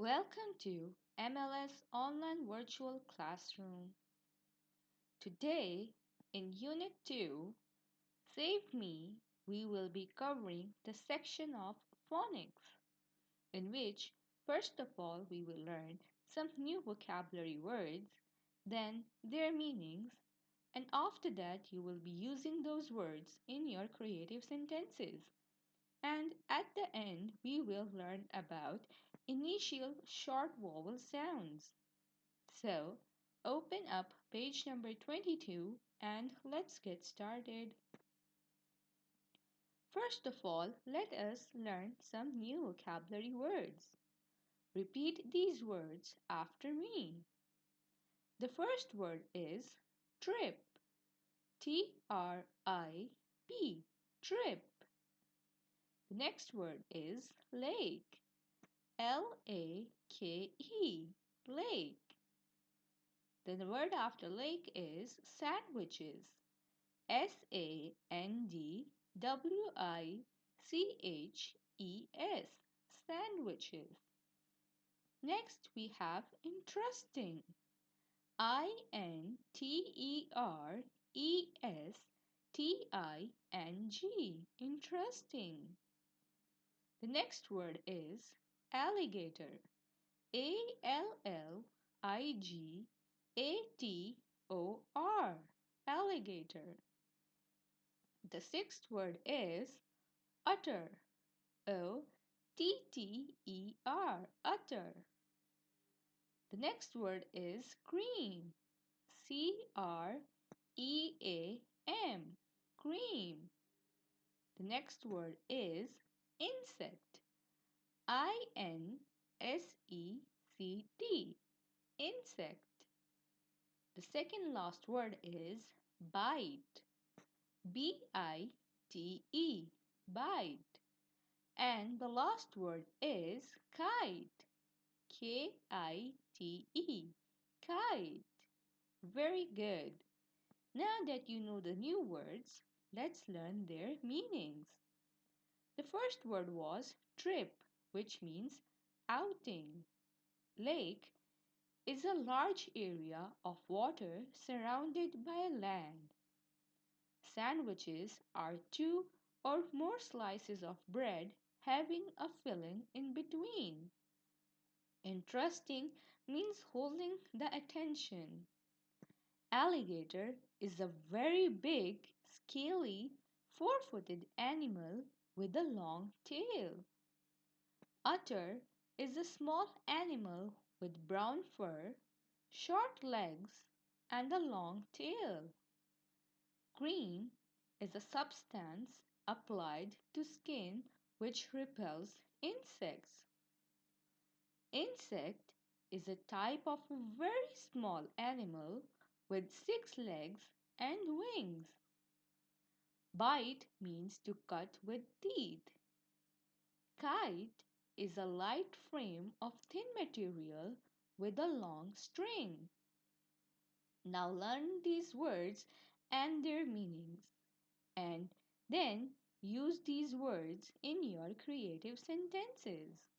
Welcome to MLS Online Virtual Classroom. Today, in Unit 2, Save Me, we will be covering the section of phonics, in which, first of all, we will learn some new vocabulary words, then their meanings, and after that, you will be using those words in your creative sentences. And at the end, we will learn about initial short vowel sounds. So, open up page number 22 and let's get started. First of all, let us learn some new vocabulary words. Repeat these words after me. The first word is trip. T-R-I-P. Trip. The next word is lake. L-A-K-E. Lake. Then the word after lake is sandwiches. S-A-N-D-W-I-C-H-E-S. Sandwiches. Next we have interesting. I-N-T-E-R-E-S-T-I-N-G. Interesting. The next word is alligator. A-L-L-I-G-A-T-O-R. Alligator. The sixth word is utter. O-T-T-E-R. Utter. The next word is cream. C-R-E-A-M. Cream. The next word is insect. I-N-S-E-C-T. Insect. The second last word is bite. B-I-T-E. Bite. And the last word is kite. K-I-T-E. Kite. Very good. Now that you know the new words, let's learn their meanings. The first word was trip, which means outing. Lake is a large area of water surrounded by land. Sandwiches are two or more slices of bread having a filling in between. Interesting means holding the attention. Alligator is a very big, scaly, four-footed animal with a long tail. Otter is a small animal with brown fur, short legs, and a long tail. Cream is a substance applied to skin which repels insects. Insect is a type of a very small animal with 6 legs and wings. Bite means to cut with teeth. Kite is a light frame of thin material with a long string. Now learn these words and their meanings, and then use these words in your creative sentences.